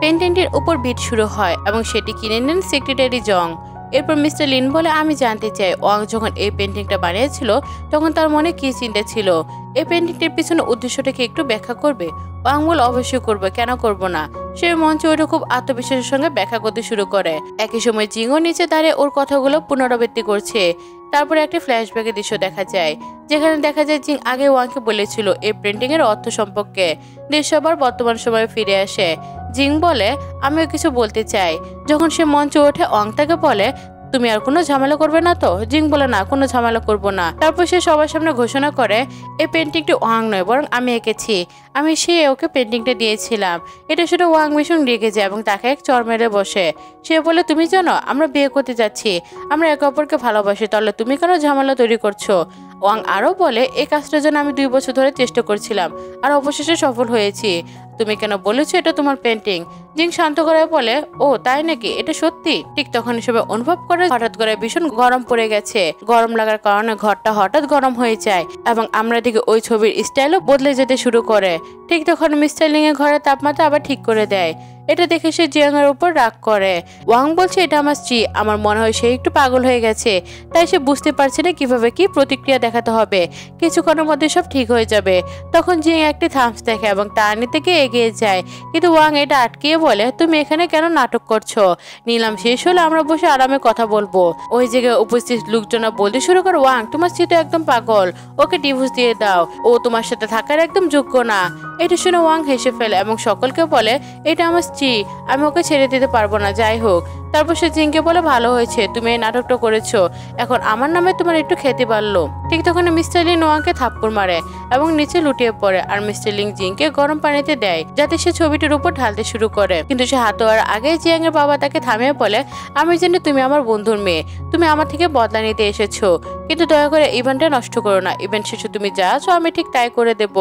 পেন্টিংটির উপর বিট শুরু হয় এবং সেটি কিনে নেন সেক্রেটারি জং। এরপর মিস্টার লিন বলে আমি জানতে চাই ওয়াং যখন এই পেন্টিংটা বানিয়েছিল তখন তার মনে কি চিন্তা ছিল, এই পেন্টিংটির পিছনে উদ্দেশ্যটাকে একটু ব্যাখ্যা করবে। ওয়াং বলে অবশ্যই করবে, কেন করব না। সে মঞ্চে ওটা খুব আত্মবিশ্বাসের সঙ্গে ব্যাখ্যা করতে শুরু করে। একই সময় জিংও নিচে দাঁড়িয়ে ওর কথাগুলো পুনরাবৃত্তি করছে। তারপরে একটি ফ্ল্যাশব্যাকের দৃশ্য দেখা যায় যেখানে দেখা যায় জিং আগে ওয়াংকে বলেছিল এই পেন্টিং এর অর্থ সম্পর্কে। দৃশ্য আবার বর্তমান সময়ে ফিরে আসে। জিং বলে আমিও কিছু বলতে চাই। যখন সে মঞ্চে ওঠে ওয়াং তাকে বলে তুমি আর কোনো ঝামেলা করবে না তো? জিং বলে না, কোনো ঝামেলা করব না। তারপর সে সবার সামনে ঘোষণা করে এই পেন্টিংটি ওয়াং নয় বরং আমি এঁকেছি, আমি সে ওকে পেন্টিংটা দিয়েছিলাম। এটা শুনে ওয়াং ভীষণ রেগে যায় এবং তাকে এক চড় মেরে বসে। সে বলে তুমি জানো আমরা বিয়ে করতে যাচ্ছি, আমরা একে অপরকে ভালোবাসি, তাহলে তুমি কেন ঝামেলা তৈরি করছো? ওয়াং আরও বলে এই কাজটার জন্য আমি 2 বছর ধরে চেষ্টা করছিলাম আর অবশেষে সফল হয়েছি। তুমি কেন বলেছো এটা তোমার পেন্টিং? জিং শান্ত করে বলে ও তাই নাকি, এটা সত্যি? ঠিক তখন সবাই অনুভব করে হঠাৎ করে ভীষণ গরম পড়ে গেছে। গরম লাগার কারণে ঘরটা হঠাৎ গরম হয়ে যায় এবং আমরা দেখি ওই ছবির স্টাইলও বদলে যেতে শুরু করে। ঠিক তখন মিস্টার লিং এর ঘরের তাপমাত্রা আবার ঠিক করে দেয়। এটা দেখে সে জিয়াং এর উপর রাগ করে। ওয়াং বলছে এটা আমার স্ত্রী, আমার মনে হয় সে একটু পাগল হয়ে গেছে, তাই সে বুঝতে পারছে না কিভাবে কি প্রতিক্রিয়া দেখাতে হবে। কিছুক্ষণের মধ্যে সব ঠিক হয়ে যাবে। তখন জিয়াং একটি থামস দেখে এবং তা নিতে গিয়ে এগিয়ে যায়, কিন্তু ওয়াং এটা আটকিয়ে বলে তুমি এখানে কেন নাটক করছো? নিলাম শেষ হলে আমরা বসে আরামে কথা বলবো। ওই জায়গায় উপস্থিত লোকজনা বলতে শুরু করে ওয়াং তোমার স্ত্রী তো একদম পাগল, ওকে ডিভোর্স দিয়ে দাও, ও তোমার সাথে থাকার একদম যোগ্য না। এটা শুনে ওয়াং হেসে ফেলে এবং সকলকে বলে এটা আমার স্ত্রী, আমি ওকে ছেড়ে দিতে পারবো না, যাই হোক। তারপর সে জিংকে বলে ভালো হয়েছে তুমি এই নাটকটা করেছো, এখন আমার নামে তোমার একটু খেতে পারলো। ঠিক তখন মিস্টার লিন ওয়াংকে থাপ্পড় মারে এবং নিচে লুটিয়ে পড়ে আর মিস্টার লিং জিংকে গরম পানিতে দেয় যাতে সে ছবিটির উপর ঢালতে শুরু করে। কিন্তু সে হাত দেওয়ার আগে জিয়াং এর বাবা তাকে থামিয়ে বলে আমি জানি তুমি আমার বন্ধুর মেয়ে, তুমি আমার থেকে বদলা নিতে এসেছো, কিন্তু দয়া করে ইভেন্টটা নষ্ট করো না, ইভেন্ট শেষে তুমি যা আছো আমি ঠিক তাই করে দেব।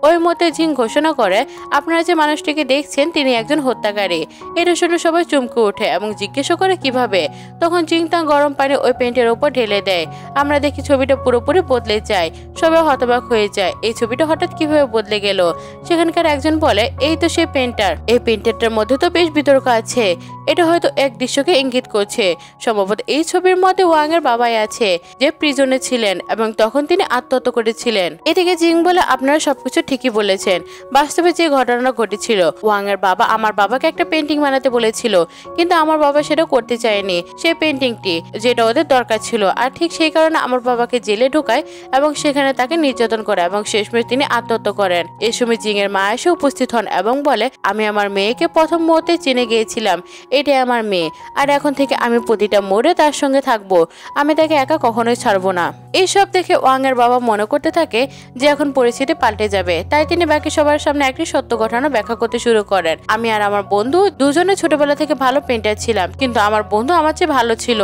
ওই মতে জিং ঘোষণা করে আপনারা যে মানুষটিকে দেখছেন তিনি একজন হত্যাকারী। এটা শুনে সবাই চমকে ওঠে এবং জিজ্ঞাসা করে কিভাবে। তখন জিং তার গরম পানি ওই পেন্টের উপর ঢেলে দেয়। আমরা দেখি ছবিটা পুরোপুরি বদলে যায়। সবাই হতবাক হয়ে যায় এই ছবিটা হঠাৎ কিভাবে বদলে গেল। সেখানকার একজন বলে এই তো সেই পেন্টার, এই পেন্টারটার মধ্যে তো বেশ বিতর্ক আছে, এটা হয়তো এক দৃশ্যকে ইঙ্গিত করছে। সম্ভবত এই ছবির মধ্যে ওয়াং এর বাবাই আছে যে প্রিজনে ছিলেন এবং তখন তিনি আত্মহত্যা করেছিলেন। এদিকে জিং বলে আপনারা সবকিছু ঠিকই বলেছেন, বাস্তবে যে ঘটনা ঘটেছিল ওয়াং এর বাবা আমার বাবাকে একটা পেন্টিং বানাতে বলেছিল, কিন্তু আমার বাবা সেটা করতে চায়নি, সেই পেন্টিংটি যেটা ওদের দরকার ছিল। আর ঠিক সেই কারণে আমার বাবাকে জেলে ঢোকায় এবং সেখানে তাকে নির্যাতন করে এবং শেষমেশ তিনি আত্মহত্যা করেন। এই সময় জিং এর মা এসে উপস্থিত হন এবং বলে আমি আমার মেয়েকে প্রথম মুহূর্তে চিনে গিয়েছিলাম, এটাই আমার মেয়ে, আর এখন থেকে আমি প্রতিটা মোড়ে তার সঙ্গে থাকবো, আমি তাকে একা কখনোই ছাড়বো না। এইসব দেখে ওয়াং এর বাবা মনে করতে থাকে যে এখন পরিস্থিতি পাল্টে যাবে, তাই তিনি বাকি সবার সামনে একটি সত্য ঘটনা ব্যাখ্যা করতে শুরু করেন। আমি আর আমার বন্ধু দুজনে ছোটবেলা থেকে ভালো পেন্টার ছিলাম, কিন্তু আমার বন্ধু আমার চেয়ে ভালো ছিল।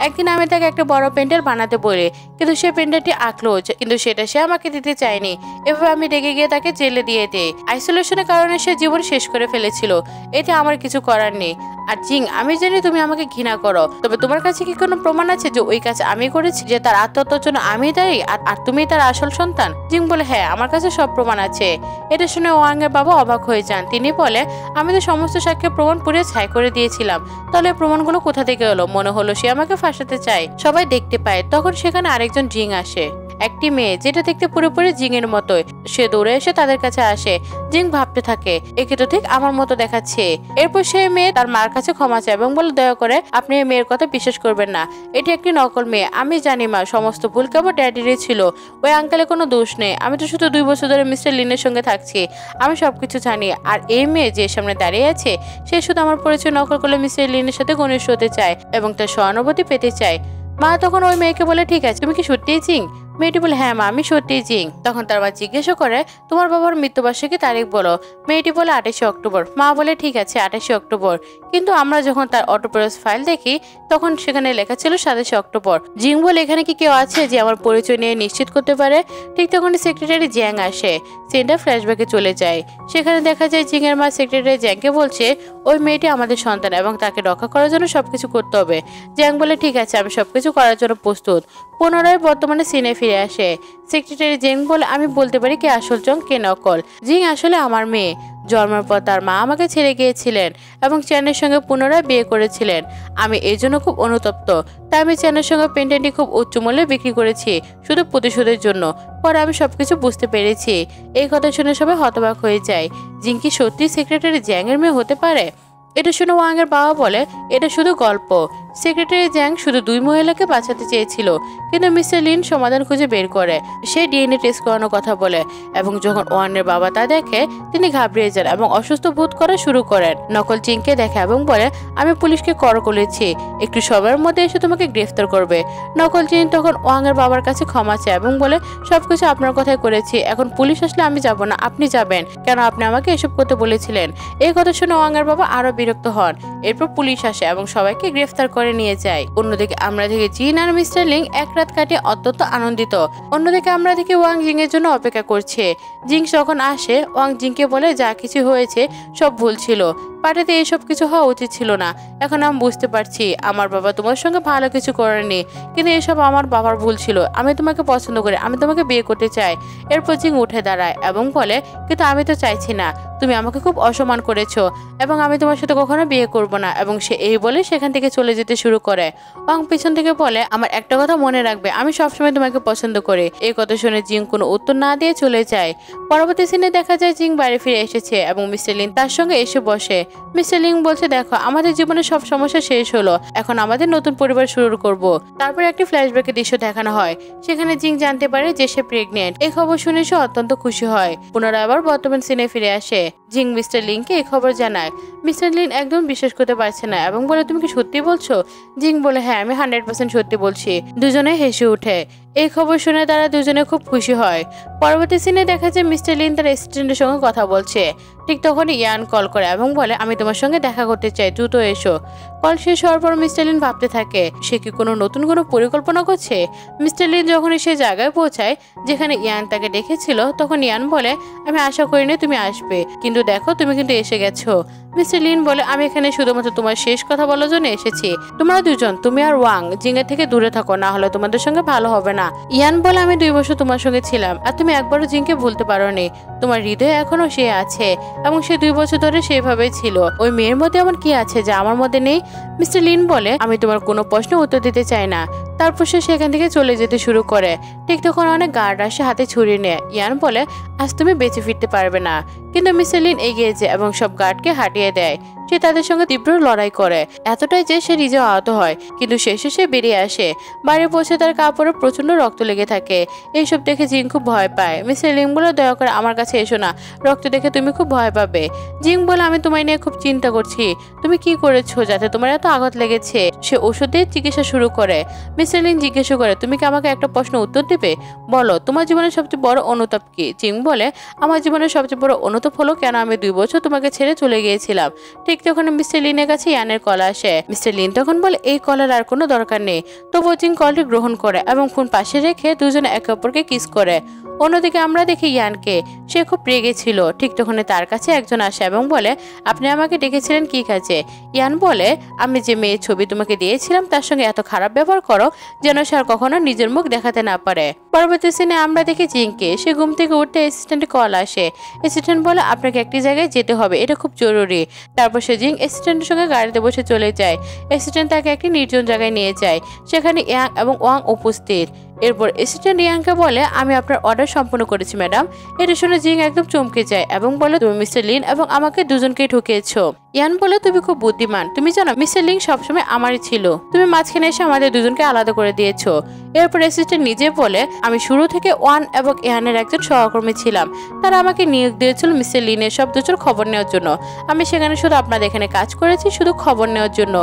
একদিন আমি তাকে একটা বড় পেন্টার বানাতে বলি, কিন্তু সে পেন্টারটি আঁকলো, কিন্তু সেটা সে আমাকে দিতে চায়নি। এভাবে আমি রেগে গিয়ে তাকে জেলে দিয়ে দেই। আইসোলেশনের কারণে সে জীবন শেষ করে ফেলেছিল, এতে আমার কিছু করার নেই। আর জিং আমি জানি তুমি আমাকে ঘৃণা করো, তবে তোমার কাছে কি কোনো প্রমাণ আছে যে ওই কাজ আমি করেছি, যে তার আত্মহত্যার জন্য আমি দায়ী আর তুমি তার আসল সন্তান? জিং বলে হ্যাঁ আমার কাছে সব প্রমাণ আছে। এটা শুনে ওয়াং এর বাবা অবাক হয়ে যান। তিনি বলে আমি তো সমস্ত সাক্ষ্যের প্রমাণ পুড়ে ছাই করে দিয়েছিলাম, তাহলে প্রমাণগুলো কোথা থেকে এলো? মনে হলো সে আমাকে ফাঁসাতে চায়। সবাই দেখতে পায় তখন সেখানে আরেকজন জিং আসে, একটি মেয়ে যেটা দেখতে পুরোপুরি জিং এর মতোই। সে দৌড়ে এসে তাদের কাছে আসে। জিং ভাবতে থাকে একে তো ঠিক আমার মতো দেখাচ্ছে। এরপর সে মেয়ে তার মার কাছে ক্ষমা চায় এবং বলে দয়া করে আপনি এই মেয়ের কথা বিশ্বাস করবেন না, এটি একটি নকল মেয়ে। আমি জানি মা সমস্ত ভুল কেবল ড্যাডিরই ছিল, ওই আঙ্কেলের কোনো দোষ নেই। আমি তো শুধু 2 বছর ধরে মিস্টার লিনের সঙ্গে থাকছি, আমি সবকিছু জানি। আর এই মেয়ে যে সামনে দাঁড়িয়ে আছে সে শুধু আমার পরিচয় নকল করলে মিস্টার লিনের সাথে ঘনিষ্ঠ হতে চায় এবং তার সহানুভূতি পেতে চায়। মা তখন ওই মেয়েকে বলে ঠিক আছে তুমি কি সত্যিই জিং? মেয়েটি বলে হ্যাঁ মা আমি সত্যিই জিং। তখন তার মা জিজ্ঞাসা করে তোমার বাবার মৃত্যুবার্ষিকী তারিখ বলো। মেয়েটি বলে 28শে অক্টোবর। মা বলে ঠিক আছে 28শে অক্টোবর, কিন্তু আমরা যখন তার অটোপ্রোস ফাইল দেখি তখন সেখানে লেখা ছিল 27শে অক্টোবর। জিং বলে এখানে কি কেউ আছে যে আমার পরিচয় নিয়ে নিশ্চিত করতে পারে? ঠিক তখন সেক্রেটারি জ্যাং আসে। সিনটা ফ্ল্যাশব্যাকে চলে যায়। সেখানে দেখা যায় জিং এর মা সেক্রেটারি জ্যাংকে বলছে ওই মেয়েটি আমাদের সন্তান এবং তাকে রক্ষা করার জন্য সবকিছু করতে হবে। জ্যাং বলে ঠিক আছে আমি সবকিছু করার জন্য প্রস্তুত। পুনরায় বর্তমানে সিনে ফিরে আসে। সেক্রেটারি জিং বলে আমি বলতে পারি কে আসল জং কে নকল। জিং আসলে আমার মেয়ে। জন্মের পর তার মা আমাকে ছেড়ে গিয়েছিলেন এবং চ্যানের সঙ্গে পুনরায় বিয়ে করেছিলেন। আমি এই জন্য খুব অনুতপ্ত। তাই আমি চ্যানের সঙ্গে পেন্টেন্টটি খুব উচ্চ মূল্যে বিক্রি করেছি শুধু প্রতিশোধের জন্য। পরে আমি সবকিছু বুঝতে পেরেছি। এই কথা শুনে সবাই হতবাক হয়ে যায়। জিং কি সত্যি সেক্রেটারি জ্যাং এর মেয়ে হতে পারে? এটা শুনে ওয়াং এর বাবা বলে এটা শুধু গল্প। সেক্রেটারি জ্যাং শুধু 2 মহিলাকে বাঁচাতে চেয়েছিল, কিন্তু মিস্টার লিন সমাধান খুঁজে বের করে। সে ডিএনএ টেস্ট করানোর কথা বলে এবং যখন ওয়াং এর বাবা তা দেখে তিনি ঘাবড়িয়ে যান এবং অসুস্থ বোধ করা শুরু করেন। নকল জিংকে দেখে এবং বলে আমি পুলিশকে কল করেছি, একটু সময়ের মধ্যে এসে তোমাকে গ্রেফতার করবে। নকল জিং তখন ওয়াং এর বাবার কাছে ক্ষমা চায় এবং বলে সবকিছু আপনার কথাই করেছি, এখন পুলিশ আসলে আমি যাব না, আপনি যাবেন, কেন আপনি আমাকে এসব করতে বলেছিলেন। এই কথা শুনে ওয়াং এর বাবা আরো বিরক্ত হন। এরপর পুলিশ আসে এবং সবাইকে গ্রেফতার করে নিয়ে যায়। অন্যদিকে আমরা দেখি জিন আর মিস্টার লিং এক রাত কাটিয়ে অত্যন্ত আনন্দিত। অন্যদিকে আমরা দেখি ওয়াং জিং এর জন্য অপেক্ষা করছে। জিং যখন আসে ওয়াং জিংকে বলে যা কিছু হয়েছে সব ভুল ছিল, পার্টিতে এইসব কিছু হওয়া উচিত ছিল না। এখন আমি বুঝতে পারছি আমার বাবা তোমার সঙ্গে ভালো কিছু করেনি, কিন্তু এসব আমার বাবার ভুল ছিল। আমি তোমাকে পছন্দ করি, আমি তোমাকে বিয়ে করতে চাই। এরপর জিং উঠে দাঁড়ায় এবং বলে কিন্তু আমি তো চাইছি না, তুমি আমাকে খুব অসম্মান করেছো এবং আমি তোমার সাথে কখনো বিয়ে করব না। এবং সে এই বলে সেখান থেকে চলে যেতে শুরু করে। ওয়াং পিছন থেকে বলে আমার একটা কথা মনে রাখবে, আমি সবসময় তোমাকে পছন্দ করি। এই কথা শুনে জিং কোনো উত্তর না দিয়ে চলে যায়। পরবর্তী সিনে দেখা যায় জিং বাড়ি ফিরে এসেছে এবং মিস্টার লিন তার সঙ্গে এসে বসে। মিস্টার লিং বলছে দেখো আমাদের জীবনে সব সমস্যা শেষ হলো, এখন আমাদের নতুন পরিবার শুরু করব। তারপর একটি ফ্ল্যাশব্যাকের দৃশ্য দেখানো হয়। সেখানে জিং জানতে পারে যে সে প্রেগনেন্ট। এই খবর শুনে সে অত্যন্ত খুশি হয়। পুনরায় আবার বর্তমান সিনে ফিরে আসে। জিং মিস্টার লিনকে এই খবর জানায়। মিস্টার লিন একদম বিশ্বাস করতে পারছে না এবং বলে তুমি কি সত্যি বলছো? জিং বলে হ্যাঁ আমি 100% সত্যি বলছি। দুজনে হেসে ওঠে। এই খবর শুনে তারা দুজনে খুব খুশি হয়। পরবর্তী সিনে দেখা যায় মিস্টার লিন তার অ্যাসিস্ট্যান্টের সঙ্গে কথা বলছে। ঠিক তখনই ইয়ান কল করে এবং বলে আমি তোমার সঙ্গে দেখা করতে চাই, দ্রুত এসো। কল শেষ হওয়ার পর মিস্টার লিন ভাবতে থাকে সে কি নতুন কোনো পরিকল্পনা করছে। মিস্টার লিন যখন সে জায়গায় পৌঁছায় যেখানে ইয়ান তাকে ডেকেছিল, তখন ইয়ান বলে আমি আশা করিনি তুমি আসবে, কিন্তু দেখো তুমি কিন্তু এসে গেছো। মিস্টার লিন বলে আমি এখানে শুধুমাত্র তোমার শেষ কথা বলার জন্য এসেছি। তোমরা দুজন, তুমি আর ওয়াং, জিংয়ের থেকে দূরে থাকো, না হলে তোমাদের সঙ্গে ভালো হবে না। ইয়ান বলে আমি 2 বছর তোমার সঙ্গে ছিলাম আর তুমি একবারও জিংকে ভুলতে পারোনি। তোমার হৃদয়ে এখনো সে আছে এবং সে 2 বছর ধরে সেভাবেই ছিল। ওই মেয়ের মধ্যে এমন কি আছে যা আমার মধ্যে নেই? মিস্টার লিন বলে আমি তোমার কোনো প্রশ্ন উত্তর দিতে চাই না। তারপর সে সেখান থেকে চলে যেতে শুরু করে। ঠিক তখন অনেক গার্ড আসে হাতে ছুরি নেয়। ইয়ান বলে আজ তুমি বেঁচে ফিরতে পারবে না, কিন্তু মিস্টার লিন এগিয়ে যায় এবং সব গার্ডকে হাঁটিয়ে দেয়। সে তাদের সঙ্গে তীব্র লড়াই করে, এতটাই যে সে নিজেও আহত হয়, কিন্তু শেষে সে বেরিয়ে আসে। বাড়ি পৌঁছে তার কাপড়ে প্রচন্ড রক্ত লেগে থাকে। এইসব দেখে জিং খুব ভয় পায়। মিস্টার লিং বলে দয়া করে আমার কাছে এসো না, রক্ত দেখে তুমি খুব ভয় পাবে। জিং বলে আমি তোমায় নিয়ে খুব চিন্তা করছি, তুমি কি করেছো যাতে তোমার এত আঘাত লেগেছে? সে ওষুধ দিয়ে চিকিৎসা শুরু করে। মিস্টার লিং জিজ্ঞাসা করে তুমি কি আমাকে একটা প্রশ্ন উত্তর দেবে? বলো তোমার জীবনের সবচেয়ে বড় অনুতাপ কি? জিং বলে আমার জীবনের সবচেয়ে বড় অনুতাপ হলো কেন আমি 2 বছর তোমাকে ছেড়ে চলে গিয়েছিলাম। ঠিক তখন মিস্টার লিনের কাছে ইয়ানের কল আসে। মিস্টার লিন তখন বলে এই কলের আর কোনো দরকার নেই। তবুও জিং কলটি গ্রহণ করে এবং ফোন পাশে রেখে দুজনে একে অপরকে কিস করে। অন্যদিকে আমরা দেখি ইয়ানকে, সে খুব রেগে ছিল। ঠিক তখনই তার কাছে একজন আসে এবং বলে আপনি আমাকে ডেকেছিলেন কি কাজে? ইয়ান বলে আমি যে মেয়ের ছবি তোমাকে দিয়েছিলাম তার সঙ্গে এত খারাপ ব্যবহার করো যেন সে আর কখনো নিজের মুখ দেখাতে না পারে। পরবর্তী সিনে আমরা দেখি জিংকে, সে ঘুম থেকে উঠতে অ্যাসিস্ট্যান্টের কল আসে। অ্যাসিস্ট্যান্ট বলে আপনাকে একটি জায়গায় যেতে হবে, এটা খুব জরুরি। তারপর সে জিং অ্যাসিস্ট্যান্টের সঙ্গে গাড়িতে বসে চলে যায়। অ্যাসিস্ট্যান্ট তাকে একটি নির্জন জায়গায় নিয়ে যায়, সেখানে ইয়াং এবং ওয়াং উপস্থিত। এরপর অ্যাসিস্ট্যান্ট ইয়াংকে বলে আমি আপনার অর্ডার সম্পূর্ণ করেছি ম্যাডাম। এটা শুনে জিং একদম চমকে যায় এবং বলে তুমি মিস্টার লিন এবং আমাকে দুজনকেই ঠকিয়েছো। ইয়ান বলে তুমি খুব বুদ্ধিমান, তুমি জানো মিস্টার লিং সবসময় আমারই ছিল, তুমি মাঝখানে এসে আমাদের দুজনকে আলাদা করে দিয়েছো। এরপর অ্যাসিস্ট্যান্ট নিজে বলে আমি শুরু থেকে ওয়ান এবং ইয়ানের একজন সহকর্মী ছিলাম, তারা আমাকে নিয়োগ দিয়েছিল মিস্টার লিনের সব দুজোর খবর নেওয়ার জন্য। আমি সেখানে শুধু আপনাদের এখানে কাজ করেছি শুধু খবর নেওয়ার জন্য।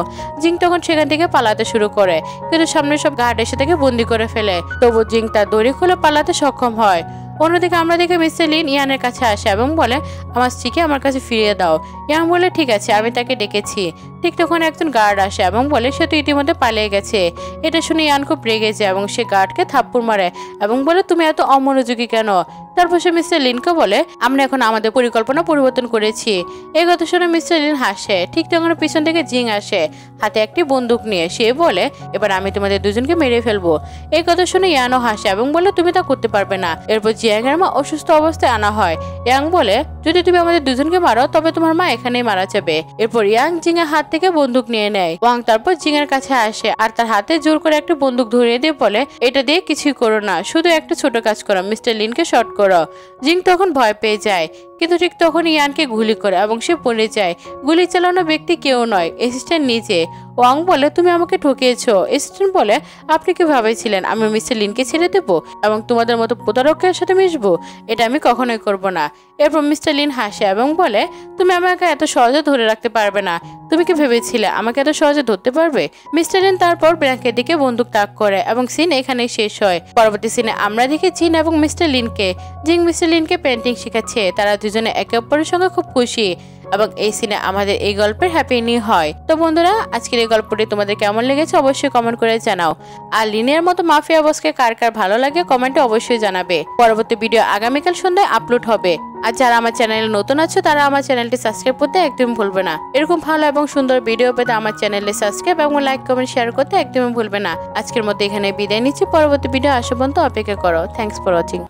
জিং তখন সেখান থেকে পালাতে শুরু করে, কিন্তু সামনে সব গার্ড এসে তাকে বন্দি করে ফেলে। তবু জিং তার দড়ি খুলে পালাতে সক্ষম হয়। অন্যদিকে আমরা দেখে মিস্টার লিন ইয়ানের কাছে আসে এবং বলে আমার স্ত্রীকে আমার কাছে ফিরিয়ে দাও। ইয়ান বলে ঠিক আছে, আমি তাকে ডেকেছি। ঠিক তখন একজন গার্ড আসে এবং বলে সে তো ইতিমধ্যে পালিয়ে গেছে। এটা শুনে ইয়ান খুব রেগে যায় এবং সে গার্ডকে থাপ্পড় মারে এবং বলে তুমি এত অমনোযোগী কেন। তারপর সে মিস্টার লিনকে বলে আমরা এখন আমাদের পরিকল্পনা পরিবর্তন করেছি। এই কথা শুনে মিস্টার লিন হাসে। ঠিক তখন পিছন থেকে জিং আসে হাতে একটি বন্দুক নিয়ে। সে বলে এবার আমি তোমাদের দুজনকে মেরে ফেলবো। এই কথা শুনে ইয়ানও হাসে এবং বলে তুমি তা করতে পারবে না। এরপর জিয়াং এর মা অসুস্থ অবস্থায় আনা হয়। ইয়াং বলে যদি তুমি আমাদের দুজনকে মারো তবে তোমার মা এখানেই মারা যাবে। এরপর ইয়াং জিং এর হাত থেকে বন্দুক নিয়ে নেয়। ওয়াং তারপর জিং এর কাছে আসে আর তার হাতে জোর করে একটা বন্দুক ধরিয়ে দিয়ে বলে এটা দিয়ে কিছুই করো না, শুধু একটা ছোট কাজ করো, মিস্টার লিনকে শর্ট করো। জিং তখন ভয় পেয়ে যায়, কিন্তু ঠিক তখন ইয়ানকে গুলি করে এবং সে পড়ে যায়। গুলি চালানো ব্যক্তি কেউ নয়, অ্যাসিস্ট্যান্ট নিজে। ওয়াং বলে তুমি আমাকে ঠকিয়েছো। অ্যাসিস্ট্যান্ট বলে আপনি কি ভাবেছিলেন আমি মিস্টার লিনকে ছেড়ে দেবো এবং তোমাদের মতো প্রতারকের সাথে মিশবো? এটা আমি কখনোই করব না। এরপর মিস্টার লিন হাসে এবং বলে তুমি আমাকে এত সহজে ধরে রাখতে পারবে না। তুমি কি ভেবেছিলে আমাকে এত সহজে ধরতে পারবে? মিস্টার লিন তারপর ব্র্যাঙ্কের দিকে বন্দুক তাক করে এবং সিন এখানেই শেষ হয়। পরবর্তী সিনে আমরা দেখি জিন এবং মিস্টার লিনকে। জিং মিস্টার লিনকে পেন্টিং শেখাচ্ছে। তারা দুজনে একে অপরের সঙ্গে খুব খুশি এবং এই সিনে আমাদের এই গল্পের হ্যাপি এন্ডিং হয়। তো বন্ধুরা, আজকের এই গল্পটি তোমাদের কেমন লেগেছে অবশ্যই কমেন্ট করে জানাও। আর লিনের মতো মাফিয়া বসকে কার কার ভালো লাগে কমেন্টে অবশ্যই জানাবে। পরবর্তী ভিডিও আগামীকাল সন্ধ্যায় আপলোড হবে। আর যারা আমার চ্যানেলে নতুন আছে তারা আমার চ্যানেলটি সাবস্ক্রাইব করতে একদম ভুলবে না। এরকম ভালো এবং সুন্দর ভিডিও পেতে আমার চ্যানেলে সাবস্ক্রাইব এবং লাইক কমেন্ট শেয়ার করতে একদমই ভুলবে না। আজকের মধ্যে এখানে বিদায় নিচ্ছি। পরবর্তী ভিডিও আসা পর্যন্ত অপেক্ষা করো। Thanks for watching.